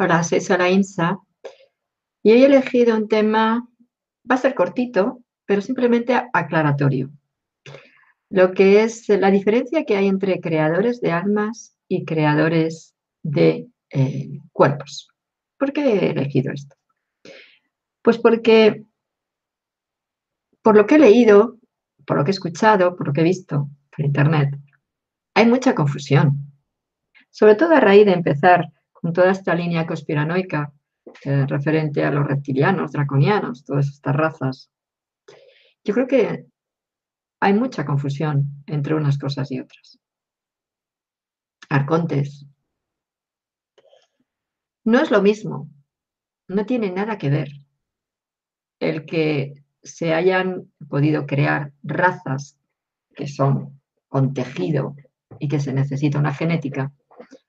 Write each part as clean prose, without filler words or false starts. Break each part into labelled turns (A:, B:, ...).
A: Hola, soy Sara Insa y hoy he elegido un tema, va a ser cortito, pero simplemente aclaratorio. Lo que es la diferencia que hay entre creadores de almas y creadores de cuerpos. ¿Por qué he elegido esto? Pues porque por lo que he leído, por lo que he escuchado, por lo que he visto por internet, hay mucha confusión. Sobre todo a raíz de empezar con toda esta línea conspiranoica referente a los reptilianos, draconianos, todas estas razas. Yo creo que hay mucha confusión entre unas cosas y otras. Arcontes. No es lo mismo, no tiene nada que ver el que se hayan podido crear razas que son con tejido y que se necesita una genética,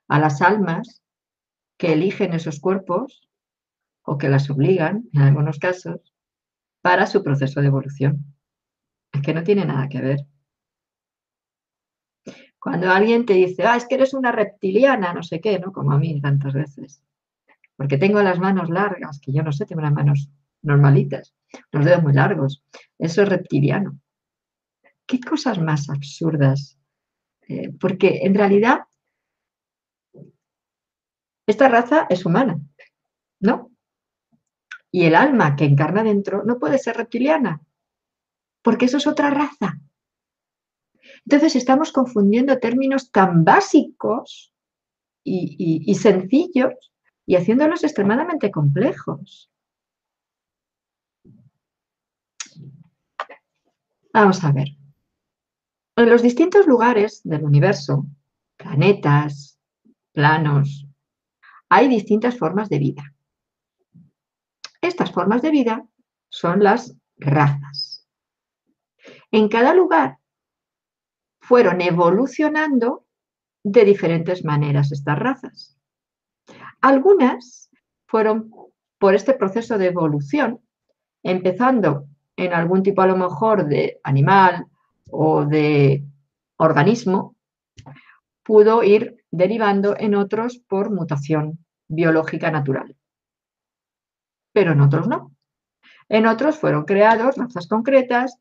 A: a las almas que eligen esos cuerpos o que las obligan, en algunos casos, para su proceso de evolución. Es que no tiene nada que ver. Cuando alguien te dice, es que eres una reptiliana, no sé qué, ¿no? Como a mí tantas veces. Porque tengo las manos largas, que yo no sé, tengo las manos normalitas, los dedos muy largos. Eso es reptiliano. ¿Qué cosas más absurdas? Porque en realidad esta raza es humana, ¿no? Y el alma que encarna dentro no puede ser reptiliana, porque eso es otra raza. Entonces estamos confundiendo términos tan básicos y sencillos y haciéndolos extremadamente complejos. Vamos a ver. En los distintos lugares del universo, planetas, planos, hay distintas formas de vida. Estas formas de vida son las razas. En cada lugar fueron evolucionando de diferentes maneras estas razas. Algunas fueron por este proceso de evolución, empezando en algún tipo a lo mejor de animal o de organismo, pudo ir derivando en otros por mutación biológica natural. Pero en otros no. En otros fueron creados razas concretas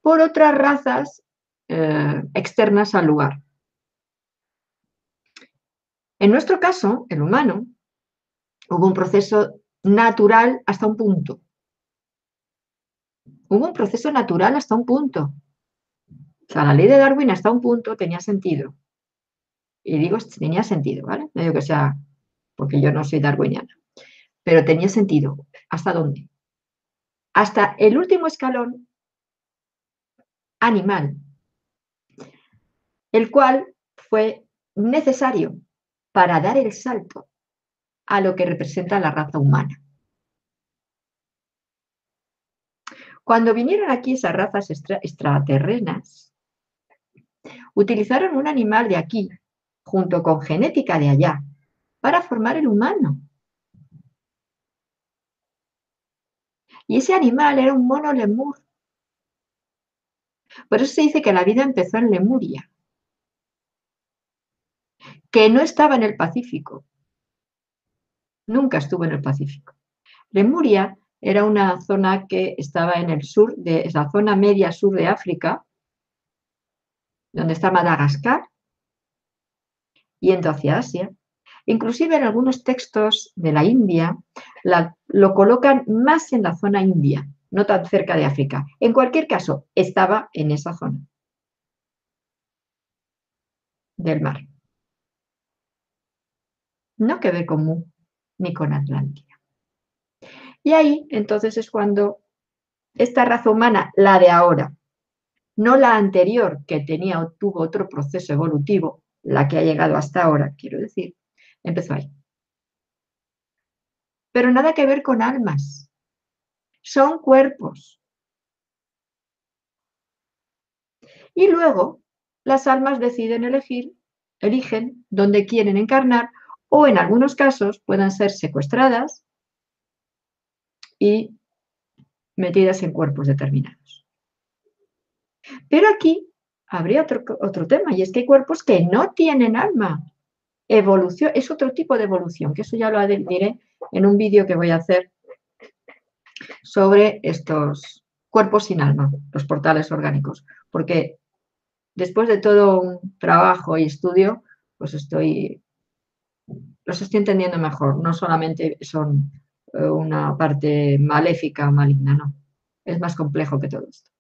A: por otras razas externas al lugar. En nuestro caso, el humano, hubo un proceso natural hasta un punto. Hubo un proceso natural hasta un punto. O sea, la ley de Darwin hasta un punto tenía sentido. Y digo, tenía sentido, ¿vale? No digo que sea porque yo no soy darwiniana. Pero tenía sentido. ¿Hasta dónde? Hasta el último escalón animal, el cual fue necesario para dar el salto a lo que representa la raza humana. Cuando vinieron aquí esas razas extraterrenas, utilizaron un animal de aquí, junto con genética de allá, para formar el humano. Y ese animal era un mono lemur. Por eso se dice que la vida empezó en Lemuria, que no estaba en el Pacífico. Nunca estuvo en el Pacífico. Lemuria era una zona que estaba en el sur, de la zona media sur de África, donde está Madagascar, yendo hacia Asia. Inclusive en algunos textos de la India lo colocan más en la zona india, no tan cerca de África. En cualquier caso, estaba en esa zona del mar. No que ver con Mu ni con Atlántida. Y ahí entonces es cuando esta raza humana, la de ahora, no la anterior que tenía o tuvo otro proceso evolutivo, la que ha llegado hasta ahora, quiero decir, empezó ahí. Pero nada que ver con almas, son cuerpos. Y luego las almas deciden eligen dónde quieren encarnar o en algunos casos puedan ser secuestradas y metidas en cuerpos determinados. Pero aquí habría otro tema y es que hay cuerpos que no tienen alma. evolución, es otro tipo de evolución, que eso ya lo diré en un vídeo que voy a hacer sobre estos cuerpos sin alma, los portales orgánicos, porque después de todo un trabajo y estudio, pues los estoy entendiendo mejor, no solamente son una parte maléfica o maligna, no, es más complejo que todo esto.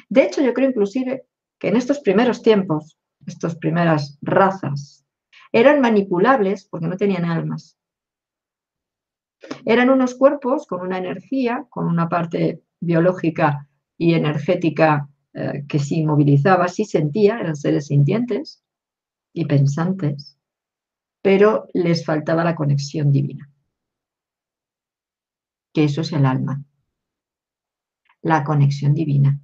A: De hecho, yo creo inclusive que en estos primeros tiempos, estas primeras razas, eran manipulables porque no tenían almas. Eran unos cuerpos con una energía, con una parte biológica y energética que sí movilizaba, sí sentía, eran seres sintientes y pensantes, pero les faltaba la conexión divina, que eso es el alma, la conexión divina.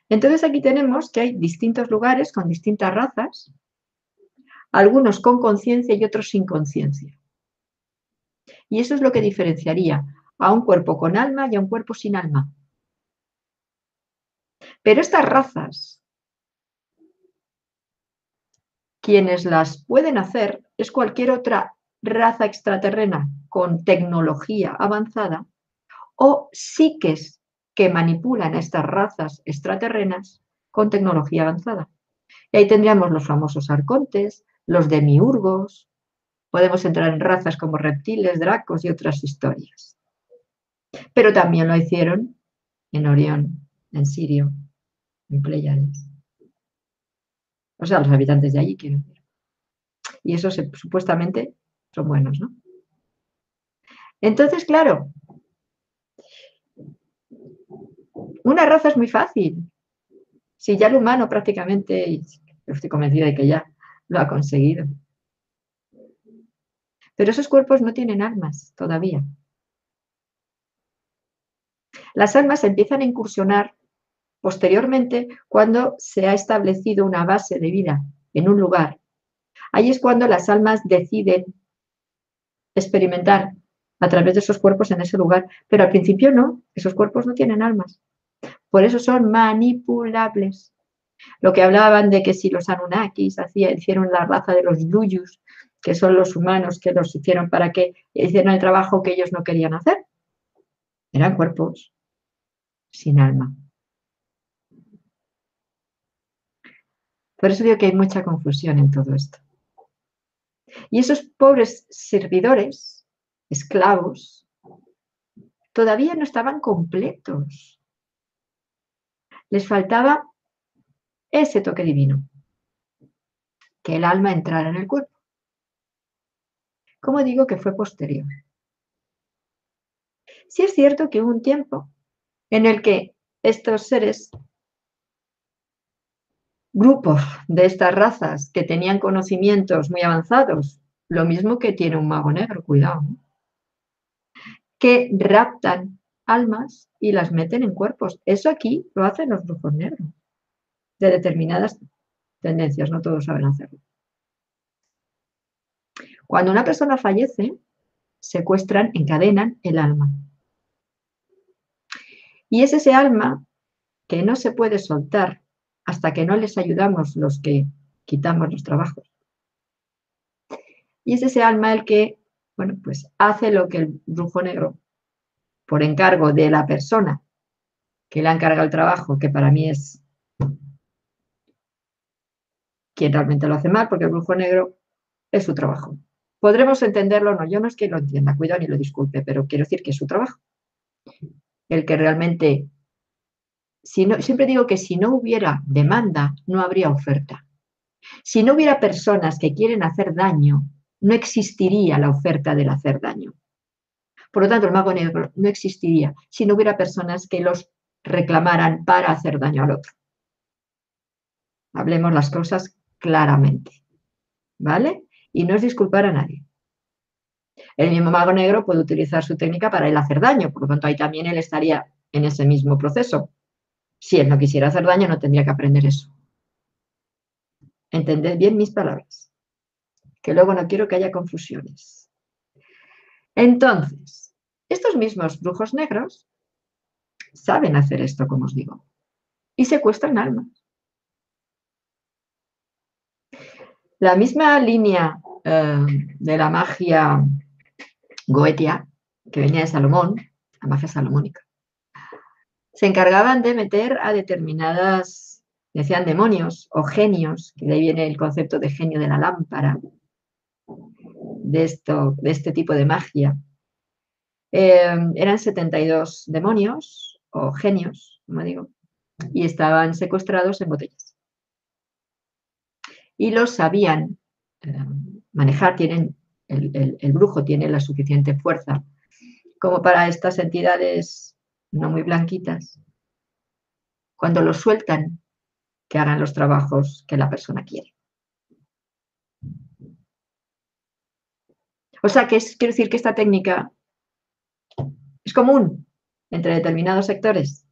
A: Entonces aquí tenemos que hay distintos lugares con distintas razas, algunos con conciencia y otros sin conciencia. Y eso es lo que diferenciaría a un cuerpo con alma y a un cuerpo sin alma. Pero estas razas, quienes las pueden hacer es cualquier otra raza extraterrena con tecnología avanzada o psiques que manipulan a estas razas extraterrenas con tecnología avanzada. Y ahí tendríamos los famosos arcontes, los demiurgos, podemos entrar en razas como reptiles, dracos y otras historias. Pero también lo hicieron en Orión, en Sirio, en Pléyades. O sea, los habitantes de allí, quiero decir. Y esos supuestamente son buenos, ¿no? Entonces, claro, una raza es muy fácil. Si ya el humano prácticamente, yo estoy convencida de que ya lo ha conseguido. Pero esos cuerpos no tienen almas todavía. Las almas empiezan a incursionar posteriormente cuando se ha establecido una base de vida en un lugar. Ahí es cuando las almas deciden experimentar a través de esos cuerpos en ese lugar, pero al principio no, esos cuerpos no tienen almas. Por eso son manipulables. Lo que hablaban de que si los Anunnakis hicieron la raza de los Yuyus, que son los humanos que los hicieron para que hicieran el trabajo que ellos no querían hacer, eran cuerpos sin alma. Por eso digo que hay mucha confusión en todo esto. Y esos pobres servidores, esclavos, todavía no estaban completos. Les faltaba ese toque divino, que el alma entrara en el cuerpo. Como digo que fue posterior. Sí es cierto que hubo un tiempo en el que estos seres, grupos de estas razas que tenían conocimientos muy avanzados, lo mismo que tiene un mago negro, cuidado, ¿no? Que raptan almas y las meten en cuerpos. Eso aquí lo hacen los brujos negros, de determinadas tendencias, no todos saben hacerlo. Cuando una persona fallece, secuestran, encadenan el alma. Y es ese alma que no se puede soltar hasta que no les ayudamos los que quitamos los trabajos. Y es ese alma el que, bueno, pues hace lo que el brujo negro, por encargo de la persona que le ha encargado el trabajo, que para mí es quien realmente lo hace mal, porque el brujo negro es su trabajo. Podremos entenderlo o no, yo no es que lo entienda, cuidado ni lo disculpe, pero quiero decir que es su trabajo. El que realmente, siempre digo que si no hubiera demanda, no habría oferta. Si no hubiera personas que quieren hacer daño, no existiría la oferta del hacer daño. Por lo tanto, el mago negro no existiría si no hubiera personas que los reclamaran para hacer daño al otro. Hablemos las cosas claramente, ¿vale? Y no es disculpar a nadie. El mismo mago negro puede utilizar su técnica para él hacer daño, por lo tanto, ahí también él estaría en ese mismo proceso. Si él no quisiera hacer daño, no tendría que aprender eso. Entended bien mis palabras, que luego no quiero que haya confusiones. Entonces, estos mismos brujos negros saben hacer esto, como os digo, y secuestran almas. La misma línea de la magia goetia, que venía de Salomón, la magia salomónica, se encargaban de meter a determinadas, decían demonios o genios, que de ahí viene el concepto de genio de la lámpara, de este tipo de magia. Eran 72 demonios o genios, como digo, y estaban secuestrados en botellas. Y los sabían manejar, el brujo tiene la suficiente fuerza como para estas entidades no muy blanquitas, cuando los sueltan, que hagan los trabajos que la persona quiere. O sea, quiero decir que esta técnica es común entre determinados sectores,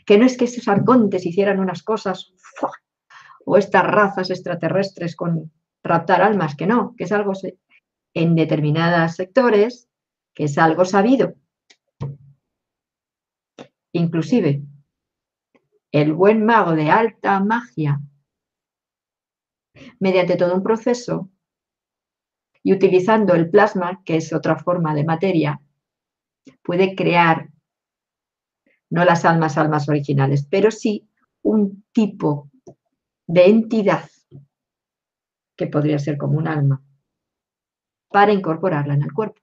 A: que no es que esos arcontes hicieran unas cosas, ¡fua!, o estas razas extraterrestres con raptar almas, que no, que es algo en determinados sectores, que es algo sabido. Inclusive, el buen mago de alta magia, mediante todo un proceso y utilizando el plasma, que es otra forma de materia, puede crear, no las almas originales, pero sí un tipo de entidad que podría ser como un alma, para incorporarla en el cuerpo.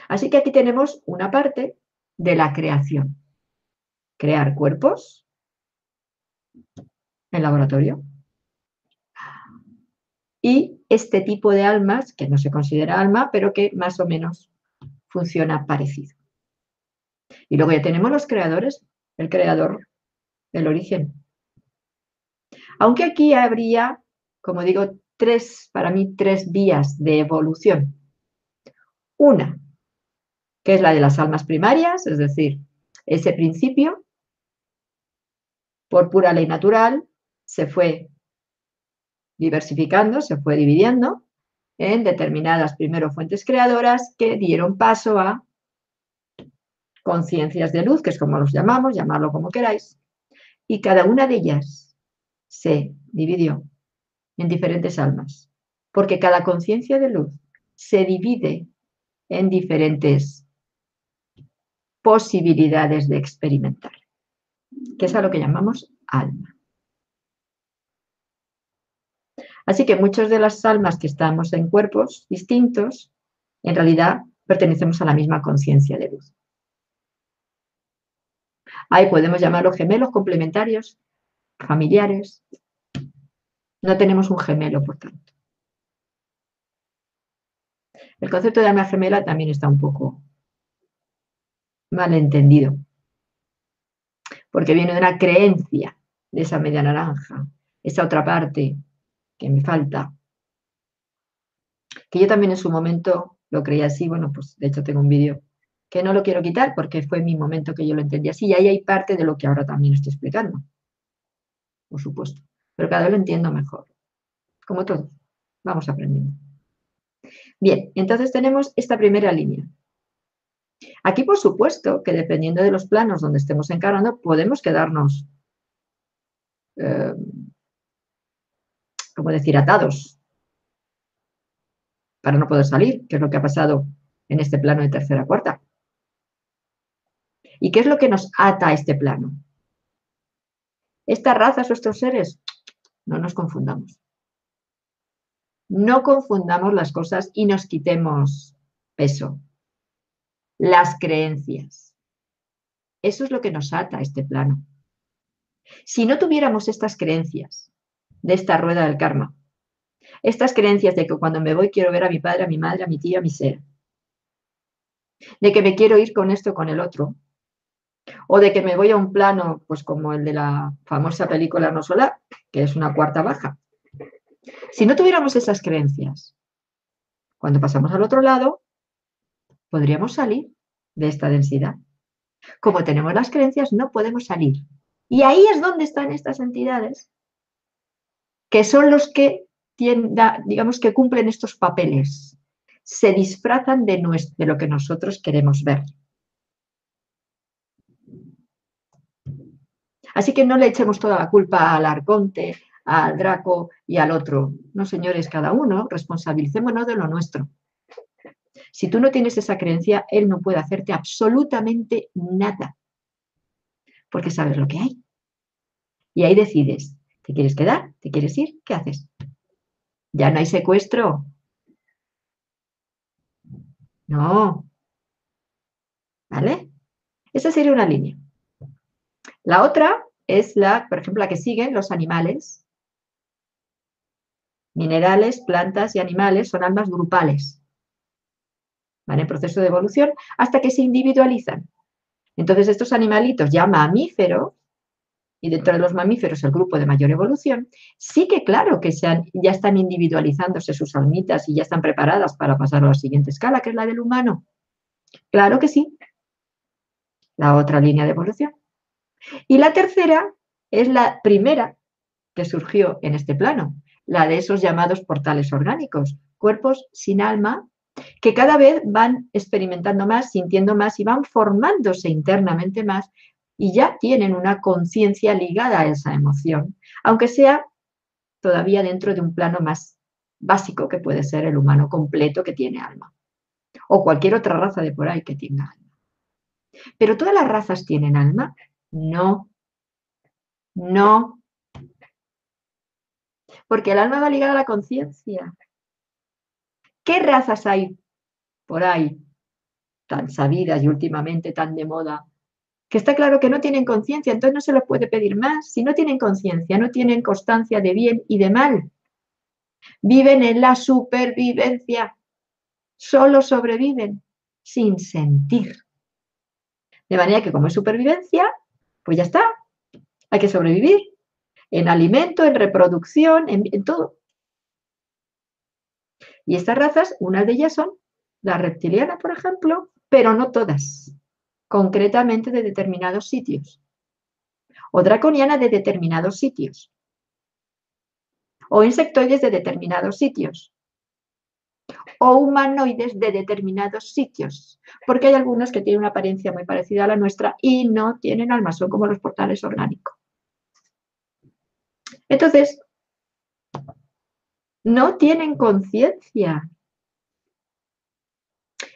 A: Así que aquí tenemos una parte de la creación. Crear cuerpos en laboratorio. Y este tipo de almas, que no se considera alma, pero que más o menos funciona parecido. Y luego ya tenemos los creadores, el creador del origen. Aunque aquí habría, como digo, para mí, tres vías de evolución. Una, que es la de las almas primarias, es decir, ese principio, por pura ley natural, se fue diversificando, se fue dividiendo en determinadas, primero, fuentes creadoras que dieron paso a conciencias de luz, que es como los llamamos, llamarlo como queráis, y cada una de ellas se dividió en diferentes almas, porque cada conciencia de luz se divide en diferentes posibilidades de experimentar, que es a lo que llamamos alma. Así que muchas de las almas que estamos en cuerpos distintos, en realidad pertenecemos a la misma conciencia de luz. Ahí podemos llamarlos gemelos complementarios, familiares. No tenemos un gemelo, por tanto. El concepto de alma gemela también está un poco mal entendido, porque viene de una creencia de esa media naranja, esa otra parte que me falta, que yo también en su momento lo creía así. Bueno, pues de hecho tengo un vídeo que no lo quiero quitar porque fue mi momento que yo lo entendí así, y ahí hay parte de lo que ahora también estoy explicando, por supuesto, pero cada vez lo entiendo mejor, como todos, vamos aprendiendo. Bien, entonces tenemos esta primera línea. Aquí, por supuesto, que dependiendo de los planos donde estemos encarando, podemos quedarnos, como decir, atados para no poder salir, que es lo que ha pasado en este plano de tercera cuarta. ¿Y qué es lo que nos ata a este plano? Estas razas o estos seres, no nos confundamos. No confundamos las cosas y nos quitemos peso. Las creencias. Eso es lo que nos ata a este plano. Si no tuviéramos estas creencias de esta rueda del karma, estas creencias de que cuando me voy quiero ver a mi padre, a mi madre, a mi tío, a mi ser, de que me quiero ir con esto, con el otro, o de que me voy a un plano, pues como el de la famosa película No Solar, que es una cuarta baja. Si no tuviéramos esas creencias, cuando pasamos al otro lado, podríamos salir de esta densidad. Como tenemos las creencias, no podemos salir. Y ahí es donde están estas entidades, que son los que digamos que cumplen estos papeles. Se disfrazan de lo que nosotros queremos ver. Así que no le echemos toda la culpa al arconte, al Draco y al otro. No, señores, cada uno responsabilicémonos de lo nuestro. Si tú no tienes esa creencia, él no puede hacerte absolutamente nada, porque sabes lo que hay. Y ahí decides, ¿te quieres quedar? ¿Te quieres ir? ¿Qué haces? Ya no hay secuestro. No, ¿vale? Esa sería una línea. La otra es por ejemplo, la que siguen los animales. Minerales, plantas y animales son almas grupales. Van en proceso de evolución hasta que se individualizan. Entonces, estos animalitos ya mamíferos, y dentro de los mamíferos el grupo de mayor evolución, sí que claro que ya están individualizándose sus almitas y ya están preparadas para pasar a la siguiente escala, que es la del humano. Claro que sí. La otra línea de evolución. Y la tercera es la primera que surgió en este plano, la de esos llamados portales orgánicos, cuerpos sin alma, que cada vez van experimentando más, sintiendo más y van formándose internamente más y ya tienen una conciencia ligada a esa emoción, aunque sea todavía dentro de un plano más básico que puede ser el humano completo que tiene alma, o cualquier otra raza de por ahí que tenga alma. ¿Pero todas las razas tienen alma? No, no, porque el alma va ligada a la conciencia. ¿Qué razas hay por ahí tan sabidas y últimamente tan de moda? Que está claro que no tienen conciencia, entonces no se les puede pedir más. Si no tienen conciencia, no tienen constancia de bien y de mal. Viven en la supervivencia. Solo sobreviven sin sentir. De manera que como es supervivencia, pues ya está. Hay que sobrevivir en alimento, en reproducción, en todo. Y estas razas, unas de ellas son la reptiliana, por ejemplo, pero no todas, concretamente de determinados sitios, o draconiana de determinados sitios, o insectoides de determinados sitios, o humanoides de determinados sitios, porque hay algunos que tienen una apariencia muy parecida a la nuestra y no tienen alma, son como los portales orgánicos. Entonces, no tienen conciencia,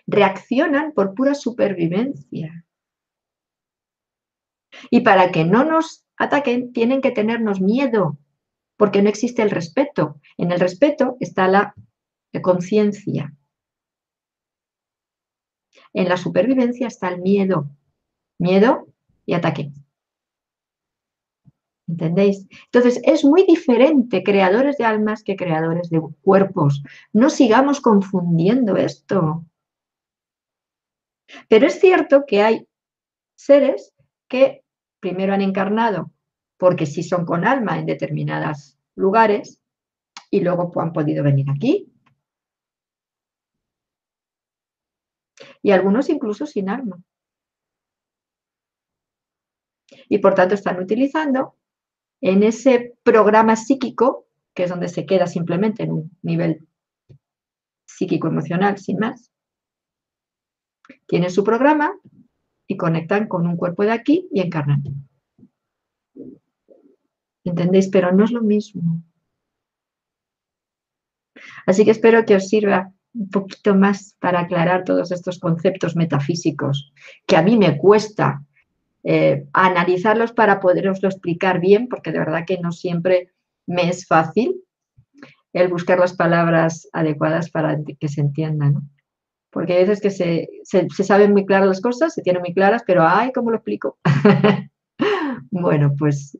A: reaccionan por pura supervivencia. Y para que no nos ataquen, tienen que tenernos miedo, porque no existe el respeto. En el respeto está la conciencia. En la supervivencia está el miedo. Miedo y ataque. ¿Entendéis? Entonces, es muy diferente creadores de almas que creadores de cuerpos. No sigamos confundiendo esto. Pero es cierto que hay seres que primero han encarnado porque sí son con alma en determinados lugares y luego han podido venir aquí. Y algunos incluso sin alma. Y por tanto están utilizando en ese programa psíquico, que es donde se queda simplemente en un nivel psíquico-emocional, sin más, tienen su programa y conectan con un cuerpo de aquí y encarnan. ¿Entendéis? Pero no es lo mismo. Así que espero que os sirva un poquito más para aclarar todos estos conceptos metafísicos que a mí me cuesta analizarlos para poderoslo explicar bien, porque de verdad que no siempre me es fácil el buscar las palabras adecuadas para que se entiendan, ¿no? Porque hay veces que se saben muy claras las cosas, se tienen muy claras, pero ¡ay, cómo lo explico! Bueno, pues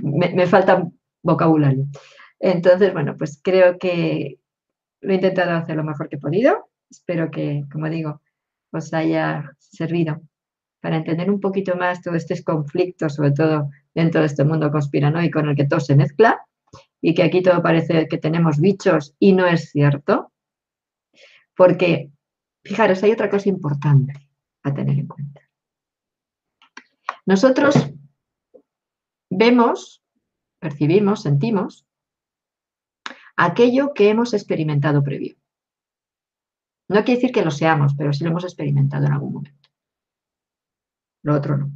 A: me falta vocabulario. Entonces, bueno, pues creo que lo he intentado hacer lo mejor que he podido. Espero que, como digo, os haya servido para entender un poquito más todo este conflicto, sobre todo dentro de este mundo conspiranoico en el que todo se mezcla y que aquí todo parece que tenemos bichos y no es cierto, porque, fijaros, hay otra cosa importante a tener en cuenta. Nosotros vemos, percibimos, sentimos aquello que hemos experimentado previo. No quiere decir que lo seamos, pero sí lo hemos experimentado en algún momento. Lo otro no.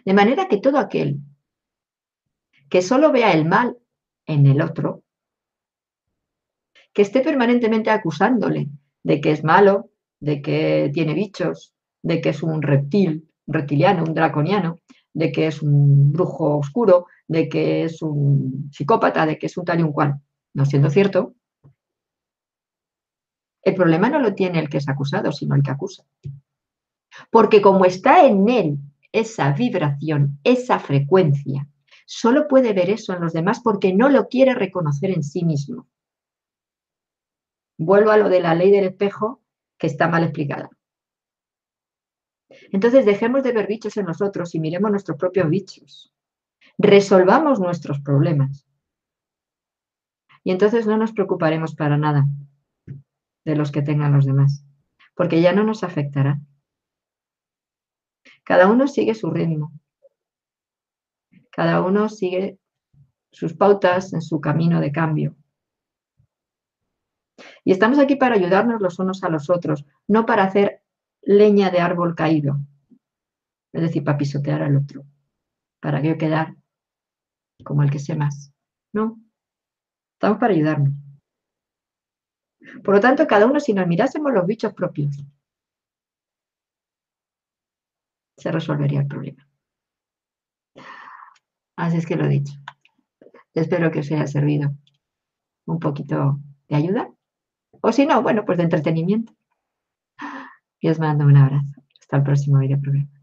A: De manera que todo aquel que solo vea el mal en el otro, que esté permanentemente acusándole de que es malo, de que tiene bichos, de que es un reptiliano, un draconiano, de que es un brujo oscuro, de que es un psicópata, de que es un tal y un cual. No siendo cierto, el problema no lo tiene el que es acusado, sino el que acusa. Porque como está en él esa vibración, esa frecuencia, solo puede ver eso en los demás porque no lo quiere reconocer en sí mismo. Vuelvo a lo de la ley del espejo, que está mal explicada. Entonces dejemos de ver bichos en nosotros y miremos nuestros propios bichos. Resolvamos nuestros problemas. Y entonces no nos preocuparemos para nada de los que tengan los demás, porque ya no nos afectará. Cada uno sigue su ritmo. Cada uno sigue sus pautas en su camino de cambio. Y estamos aquí para ayudarnos los unos a los otros, no para hacer leña de árbol caído, es decir, para pisotear al otro, para yo quedar como el que sé más. No, estamos para ayudarnos. Por lo tanto, cada uno, si nos mirásemos los bichos propios, se resolvería el problema. Así es que lo he dicho. Espero que os haya servido un poquito de ayuda. O si no, bueno, pues de entretenimiento. Y os mando un abrazo. Hasta el próximo video programa.